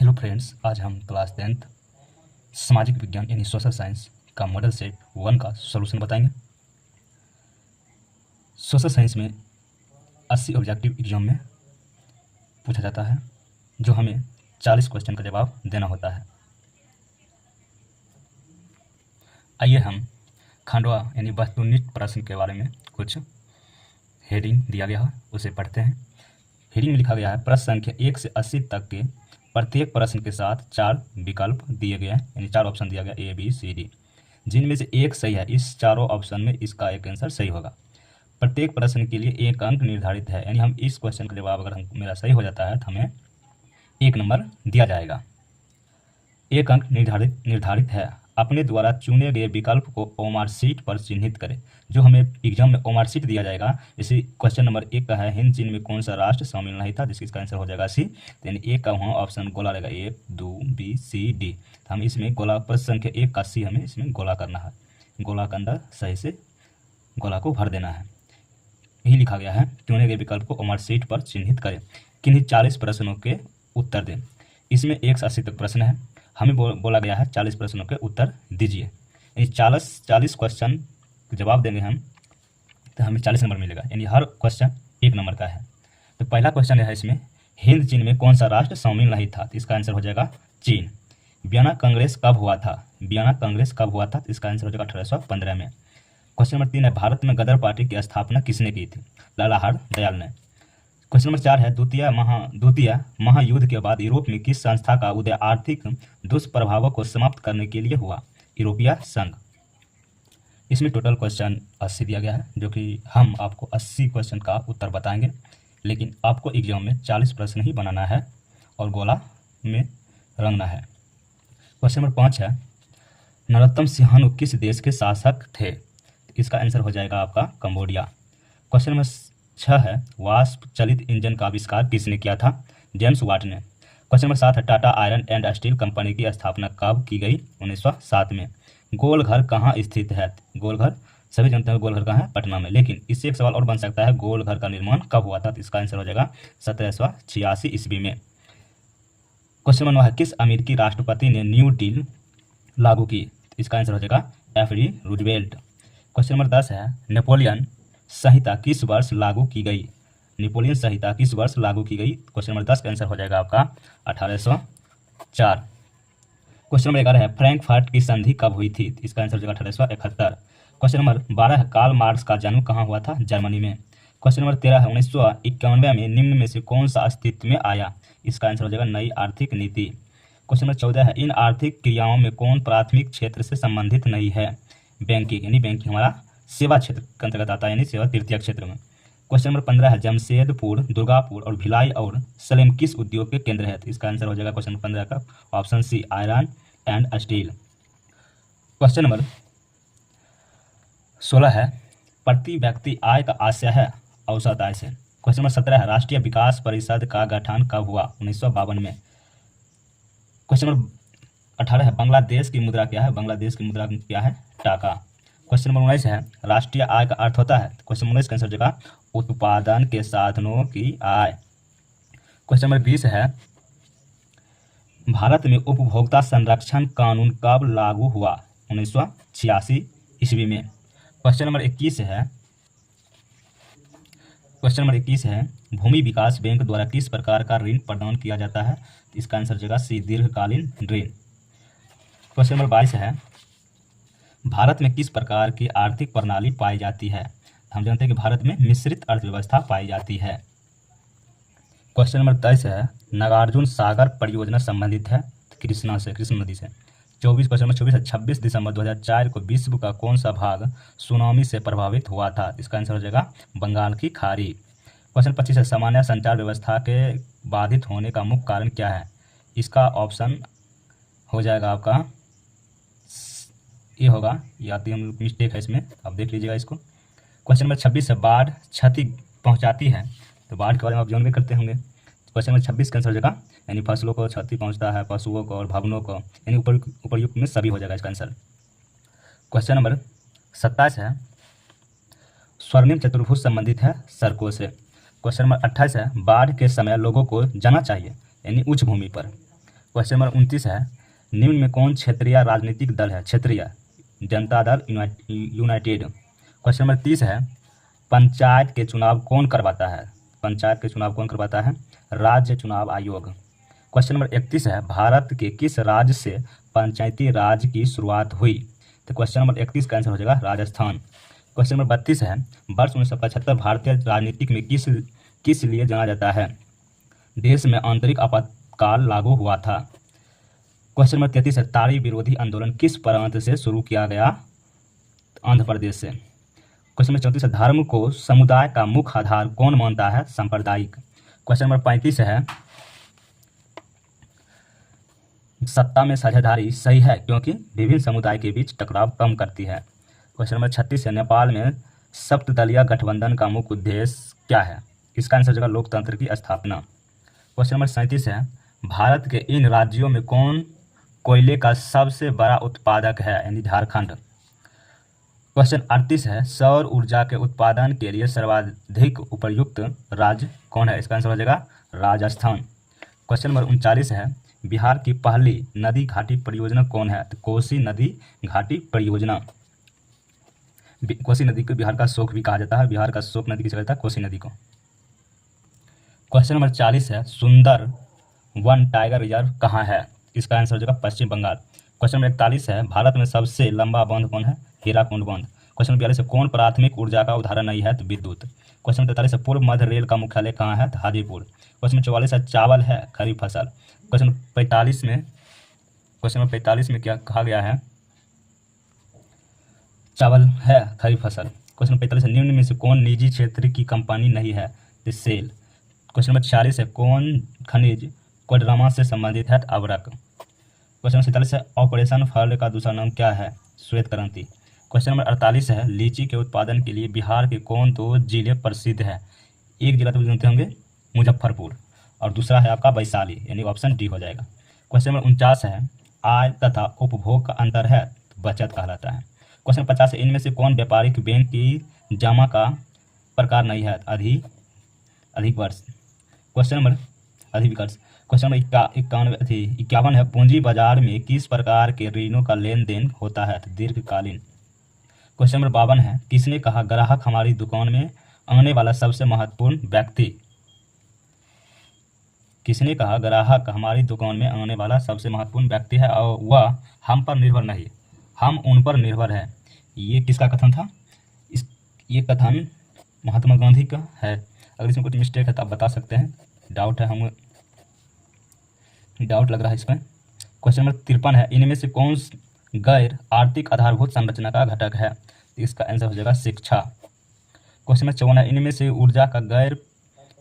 Hello friends, आज हम class 10th सामाजिक विज्ञान यानी सोशल साइंस का मॉडल सेट 1 का सॉल्यूशन बताएंगे। सोशल साइंस में 80 ऑब्जेक्टिव एग्जाम में पूछा जाता है, जो हमें 40 क्वेश्चन का जवाब देना होता है। आइए हम खंडवा यानी वस्तुनिष्ठ प्रश्न के बारे में कुछ हेडिंग दिया गया है, उसे पढ़ते हैं। हेडिंग में लिखा गया है, प्रश्न संख्या 1 से 80 तक के प्रत्येक प्रश्न के साथ 4 विकल्प दिए गए हैं, यानी 4 ऑप्शन दिया गया ए बी सी डी, जिनमें से एक सही है। इस चारों ऑप्शन में इसका एक आंसर सही होगा। प्रत्येक प्रश्न के लिए 1 अंक निर्धारित है, यानी हम इस क्वेश्चन का जवाब अगर मेरा सही हो जाता है तो हमें 1 नंबर दिया जाएगा। 1 अंक निर्धारित है। अपने द्वारा चुने गए विकल्प को ओमार शीट पर चिन्हित करें। जो हमें एग्जाम में ओमार शीट दिया जाएगा, जैसे क्वेश्चन नंबर 1 का है, हिंद चीन में कौन सा राष्ट्र शामिल नहीं था, जिसका आंसर हो जाएगा सी। यानी 1 का वहाँ ऑप्शन गोला रहेगा, 1 2 बी सी डी। तो हम इसमें गोला प्रश्न संख्या 1 का सी हमें इसमें गोला करना है। गोला के अंदर सही से गोला को भर देना है। यही लिखा गया है, चुने गए विकल्प को ओमार शीट पर चिन्हित करें। किन्हीं 40 प्रश्नों के उत्तर दें। इसमें 1 से 80 तक प्रश्न है। हमें बोला गया है 40 प्रश्नों के उत्तर दीजिए। यानी 40 क्वेश्चन जवाब देंगे हम, तो हमें 40 नंबर मिलेगा, यानी हर क्वेश्चन 1 नंबर का है। तो पहला क्वेश्चन है इसमें, हिंद चीन में कौन सा राष्ट्र शामिल नहीं था, तो इसका आंसर हो जाएगा चीन। वियना कांग्रेस कब हुआ था, वियना कांग्रेस कब हुआ था, तो इसका आंसर हो जाएगा 1815 में। क्वेश्चन नंबर 3 है, भारत में गदर पार्टी की स्थापना किसने की थी, लाला हरदयाल ने। क्वेश्चन नंबर 4 है, द्वितीय महायुद्ध के बाद यूरोप में किस संस्था का उदय आर्थिक दुष्प्रभावों को समाप्त करने के लिए हुआ, यूरोपीय संघ। इसमें टोटल क्वेश्चन 80 दिया गया है, जो कि हम आपको 80 क्वेश्चन का उत्तर बताएंगे, लेकिन आपको एग्जाम में 40 प्रश्न ही बनाना है और गोला में रंगना है। क्वेश्चन नंबर 5 है, नरोत्तम सिंहानु किस देश के शासक थे, इसका आंसर हो जाएगा आपका कंबोडिया। क्वेश्चन नंबर 6 है, वाष्प चलित इंजन का आविष्कार किसने किया था, जेम्स वाट ने। क्वेश्चन नंबर 7 है, Tata iron and steel company की स्थापना कब की गई, 1907 में। गोलघर कहाँ स्थित है, गोलघर सभी जानते हैं गोलघर कहाँ है, पटना में। लेकिन इससे एक सवाल और बन सकता है, गोलघर का निर्माण कब हुआ था, तो इसका आंसर हो जाएगा 1786 ईस्वी में। क्वेश्चन नंबर 9 है, किस अमेरिकी राष्ट्रपति ने न्यू डील लागू की, इसका आंसर हो जाएगा एफ.डी. रूजवेल्ट। क्वेश्चन नंबर 10 है, नेपोलियन संहिता किस वर्ष लागू की गई, नेपोलियन संहिता किस वर्ष लागू की गई। क्वेश्चन नंबर 10 का आंसर हो जाएगा आपका 1804। क्वेश्चन नंबर 11 है, फ्रैंकफर्ट की संधि कब हुई थी, इसका आंसर हो जाएगा 1871। क्वेश्चन नंबर 12 है, कार्ल मार्क्स का जन्म कहाँ हुआ था, जर्मनी में। क्वेश्चन नंबर 13 है, 1991 में निम्न में से कौन सा अस्तित्व में आया, इसका आंसर हो जाएगा नई आर्थिक नीति। क्वेश्चन नंबर 14 है, इन आर्थिक क्रियाओं में कौन प्राथमिक क्षेत्र से संबंधित नहीं है, बैंकिंग, यानी बैंकिंग हमारा सेवा क्षेत्र के अंतर्गत आता है, यानी सेवा तृतीय क्षेत्र में। क्वेश्चन नंबर 15 है, जमशेदपुर, दुर्गापुर और भिलाई और सलेम किस उद्योग के केंद्र है, तो इसका आंसर हो जाएगा क्वेश्चन नंबर 15 का option C, iron and steel. Question number 16 है, प्रति व्यक्ति आय का आशय है औसत आय से। क्वेश्चन नंबर 17 है, राष्ट्रीय विकास परिषद का गठन कब हुआ, 1952 में। क्वेश्चन नंबर 18 है, बांग्लादेश की मुद्रा क्या है, बांग्लादेश की मुद्रा क्या है, टाका। क्वेश्चन नंबर 19 है, राष्ट्रीय आय का अर्थ होता है, क्वेश्चन 19 का आंसर हो जाएगा उत्पादन के साधनों की आय। क्वेश्चन नंबर 20 है, भारत में उपभोक्ता संरक्षण कानून कब लागू हुआ, 1986 ईस्वी में। क्वेश्चन नंबर 21 है, भूमि विकास बैंक द्वारा किस प्रकार का ऋण प्रदान किया जाता है, इसका आंसर हो जाएगा सी, दीर्घकालीन ऋण। क्वेश्चन नंबर 22 है, भारत में किस प्रकार की आर्थिक प्रणाली पाई जाती है, हम जानते हैं कि भारत में मिश्रित अर्थव्यवस्था पाई जाती है। क्वेश्चन नंबर 23 है, नागार्जुन सागर परियोजना संबंधित है कृष्ण नदी से। क्वेश्चन नंबर 24 है, 26 दिसंबर 2004 को विश्व का कौन सा भाग सुनामी से प्रभावित हुआ था, इसका आंसर हो जाएगा बंगाल की खाड़ी। क्वेश्चन 25 है, सामान्य संचार व्यवस्था के बाधित होने का मुख्य कारण क्या है, इसका ऑप्शन हो जाएगा आपका ये होगा, या तो हम मिस्टेक है इसमें, आप देख लीजिएगा इसको। क्वेश्चन नंबर 26 है, बाढ़ क्षति पहुंचाती है, तो बाढ़ के बारे में आप जानबे करते होंगे। क्वेश्चन नंबर 26 का आंसर हो जाएगा, यानी फसलों को क्षति पहुंचता है, पशुओं को और भवनों को, यानी उपरयुक्त में सभी हो जाएगा इसका आंसर। क्वेश्चन नंबर 27 है, स्वर्णिम चतुर्भुज संबंधित है सड़कों से। क्वेश्चन नंबर 28 है, बाढ़ के समय लोगों को जाना चाहिए, यानी उच्च भूमि पर। क्वेश्चन नंबर 29 है, निम्न में कौन क्षेत्रीय राजनीतिक दल है? क्षेत्रीय Janata Dal United. Question number 30 है, पंचायत के चुनाव कौन करवाता है? पंचायत के चुनाव कौन करवाता है? राज्य चुनाव आयोग। क्वेश्चन नंबर 31 है, भारत के किस राज्य से पंचायती राज की शुरुआत हुई? तो क्वेश्चन नंबर 31 का आंसर हो जाएगा राजस्थान। क्वेश्चन नंबर 32 है, वर्ष 1975 भारतीय राजनीतिक में किस लिए जाना जाता है? देश में आंतरिक आपातकाल लागू हुआ था। क्वेश्चन नंबर 33 है, ताड़ी विरोधी आंदोलन किस प्रांत से शुरू किया गया? आंध्र प्रदेश से। क्वेश्चन नंबर 34 है, धर्म को समुदाय का मुख्य आधार कौन मानता है? सांप्रदायिक। क्वेश्चन नंबर 35 है, सत्ता में साझेदारी सही है क्योंकि विभिन्न समुदाय के बीच टकराव कम करती है। क्वेश्चन नंबर 36 है, नेपाल में सप्तदलीय गठबंधन का मुख्य उद्देश्य क्या है? इसका आंसर हो जाएगा लोकतंत्र की स्थापना। क्वेश्चन नंबर 37 है, भारत के इन राज्यों में कौन कोयले का सबसे बड़ा उत्पादक है? यानी झारखंड। क्वेश्चन 38 है, सौर ऊर्जा के उत्पादन के लिए सर्वाधिक उपयुक्त राज्य कौन है? इसका आंसर हो जाएगा राजस्थान। क्वेश्चन नंबर 39 है, बिहार की पहली नदी घाटी परियोजना कौन है? तो कोसी नदी घाटी परियोजना। कोसी नदी को बिहार का शोक भी कहा जाता है। बिहार का शोक नदी किसे कहता है? कोसी नदी को। क्वेश्चन नंबर 40 है, सुंदर वन टाइगर रिजर्व कहाँ है? इसका आंसर हो जाएगा पश्चिम बंगाल। क्वेश्चन नंबर 41 है, भारत में सबसे लंबा बांध कौन है? हीराकुंड बांध। क्वेश्चन नंबर 42 है, कौन प्राथमिक ऊर्जा का उदाहरण नहीं है? तो विद्युत। क्वेश्चन नंबर 43 है, पूर्व मध्य रेल का मुख्यालय कहाँ है? तो हाजीपुर। क्वेश्चन नंबर 44 है, चावल है खरीफ फसल। क्वेश्चन नंबर 45 में क्या कहा गया है? चावल है खरीफ फसल। क्वेश्चन नंबर 45 है, निम्न में से कौन निजी क्षेत्र की कंपनी नहीं है? तो सेल। क्वेश्चन नंबर 46 है, कौन खनिज कोडरमा से संबंधित है? अवरक। क्वेश्चन नंबर 47 है, ऑपरेशन फ्लड का दूसरा नाम क्या है? श्वेत क्रांति। क्वेश्चन नंबर 48 है, लीची के उत्पादन के लिए बिहार के कौन दो जिले प्रसिद्ध है? एक जिला तो जानते होंगे मुजफ्फरपुर और दूसरा है आपका वैशाली, यानी ऑप्शन डी हो जाएगा। क्वेश्चन नंबर 49 है, आय तथा उपभोग का अंतर है? बचत कहलाता है। क्वेश्चन 50 है, इनमें से कौन व्यापारिक बैंक की जमा का प्रकार नहीं है? अधिक वर्ष। क्वेश्चन नंबर अधिविकर्ष। क्वेश्चन नंबर 51 है, पूंजी बाजार में किस प्रकार के ऋणों का लेन देन होता है? दीर्घकालीन। क्वेश्चन नंबर 52 है, किसने कहा ग्राहक हमारी दुकान में आने वाला सबसे महत्वपूर्ण व्यक्ति? किसने कहा ग्राहक हमारी दुकान में आने वाला सबसे महत्वपूर्ण व्यक्ति है और वह हम पर निर्भर नहीं, हम उन पर निर्भर है। ये किसका कथन था? ये कथन महात्मा गांधी का है। अगर इसमें कुछ मिस्टेक है तो आप बता सकते हैं, डाउट है, हमें डाउट लग रहा है इसमें। क्वेश्चन नंबर 53 है, इनमें से कौन गैर आर्थिक आधारभूत संरचना का घटक है? इसका आंसर हो जाएगा शिक्षा। क्वेश्चन नंबर 54 है, इनमें से ऊर्जा का गैर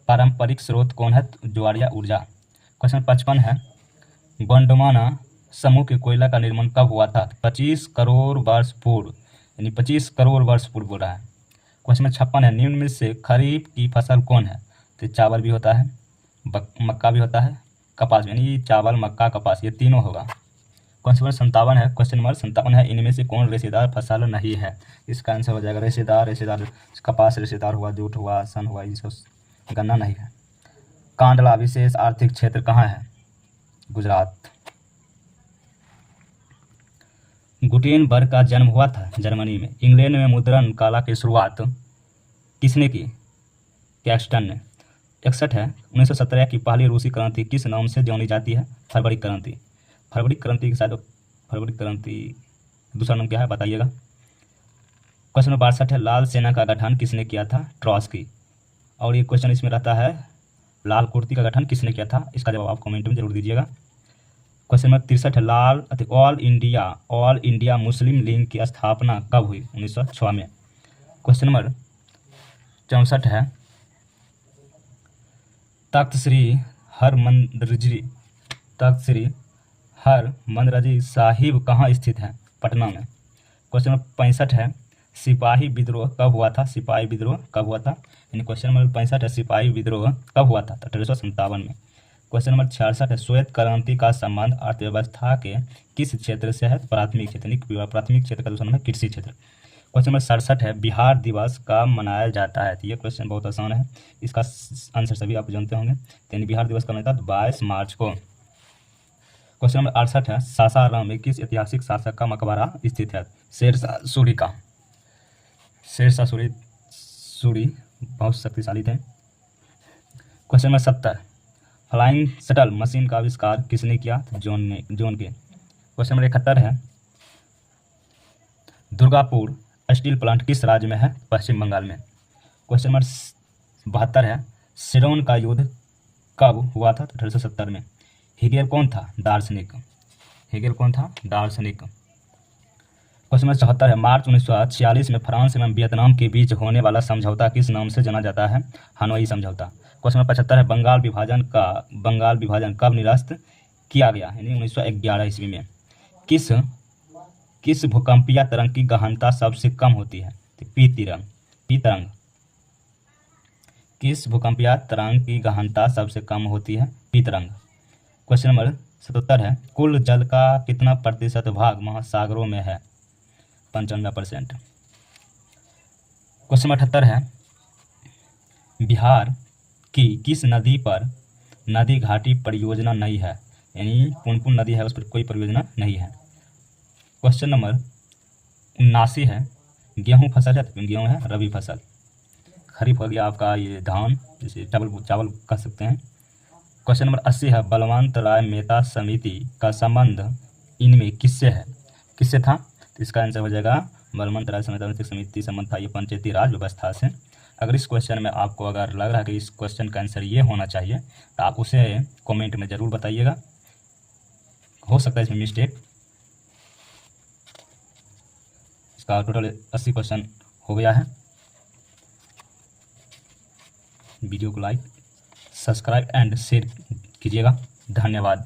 पारंपरिक स्रोत कौन है? ज्वारीय ऊर्जा। क्वेश्चन 55 है, गोंडवाना समूह के कोयला का निर्माण कब हुआ था? 25 करोड़ वर्ष पूर्व, यानी 25 करोड़ वर्ष पूर्व बोल रहा है। क्वेश्चन नंबर 56 है, निम्न में से खरीफ की फसल कौन है? तो चावल भी होता है, मक्का भी होता है, कपास भी, यानी चावल मक्का कपास ये तीनों होगा। क्वेश्चन नंबर 57 है, क्वेश्चन नंबर 57 है, इनमें से कौन रेशेदार फसल नहीं है? इसका आंसर हो जाएगा रेशेदार कपास रेशेदार हुआ, जूट हुआ, सन हुआ, ये सब गन्ना नहीं है। कांडला विशेष आर्थिक क्षेत्र कहाँ है? गुजरात। गुटेनबर्ग का जन्म हुआ था जर्मनी में। इंग्लैंड में मुद्रण कला की शुरुआत किसने की? कैक्सटन ने। 61 है, 1917 की पहली रूसी क्रांति किस नाम से जानी जाती है? फरवरी क्रांति। फरवरी क्रांति के साथ फरवरी क्रांति दूसरा नाम क्या है बताइएगा। क्वेश्चन नंबर 62 है, लाल सेना का गठन किसने किया था? ट्रॉट्स्की। और ये क्वेश्चन इसमें रहता है, लाल कुर्ती का गठन किसने किया था? इसका जवाब आप कमेंट में जरूर दीजिएगा। क्वेश्चन नंबर 63 है, ऑल इंडिया मुस्लिम लीग की स्थापना कब हुई? 1906 में। क्वेश्चन नंबर 64 है, तख्त श्री हरमंदरजी साहिब कहाँ स्थित है? पटना में। क्वेश्चन नंबर 65 है, सिपाही विद्रोह कब हुआ था? सिपाही विद्रोह कब हुआ था? यानी क्वेश्चन नंबर 65 है, सिपाही विद्रोह कब हुआ था? 1857 में। क्वेश्चन नंबर 66 है, श्वेत क्रांति का संबंध अर्थव्यवस्था के किस क्षेत्र से है? प्राथमिक क्षेत्र। प्राथमिक क्षेत्र का दूसरा नाम है कृषि क्षेत्र। क्वेश्चन नंबर 67 है, बिहार दिवस कब मनाया जाता है? तो ये क्वेश्चन बहुत आसान है, इसका आंसर सभी आप जानते होंगे। यानी बिहार दिवस कब मनाया जाता है? 22 मार्च को। क्वेश्चन नंबर 68 है, सासाराम में किस ऐतिहासिक शासक का मकबरा स्थित है? शेरशाह सूरी का। शेरशाह सूरी बहुत शक्तिशाली थे। Question number 70, flying shuttle machine का आविष्कार किसने किया? जॉन के। क्वेश्चन नंबर 71 है, दुर्गापुर स्टील प्लांट किस राज्य में है? पश्चिम बंगाल में। क्वेश्चन नंबर 72 है, सिरोन का युद्ध कब हुआ था? 1870 में। हेगेल कौन था? दार्शनिक। क्वेश्चन नंबर 74 है, मार्च 1946 में फ्रांस एवं वियतनाम के बीच होने वाला समझौता किस नाम से जाना जाता है? हनोई समझौता। क्वेश्चन नंबर 75 है, बंगाल विभाजन कब निरस्त किया गया? यानी 1911 ईस्वी में। किस भूकंपीय तरंग की गहनता सबसे कम होती है? पी तरंग। किस भूकंपीय तरंग की गहनता सबसे कम होती है? पी तरंग। क्वेश्चन नंबर 77 है, कुल जल का कितना प्रतिशत भाग महासागरों में है? 95%। क्वेश्चन नंबर 78 है, बिहार की किस नदी पर नदी घाटी परियोजना नहीं है? यानी पुनपुन नदी है, उस पर कोई परियोजना नहीं है। क्वेश्चन नंबर 79 है, गेहूं फसल है? गेहूं है रबी फसल। खरीफ हो गया आपका ये धान, जिसे चावल कह सकते हैं। क्वेश्चन नंबर 80 है, बलवंत राय मेहता समिति का संबंध इनमें किससे है? किससे था? तो इसका आंसर हो जाएगा बलवंत राय मेहता समिति संबंध था ये पंचायती राज व्यवस्था से। अगर इस क्वेश्चन में आपको अगर लग रहा है कि इस क्वेश्चन का आंसर ये होना चाहिए तो आप उसे कमेंट में ज़रूर बताइएगा। हो सकता है इसमें मिस्टेक। इसका टोटल 80 क्वेश्चन हो गया है। वीडियो को लाइक, सब्सक्राइब एंड शेयर कीजिएगा। धन्यवाद।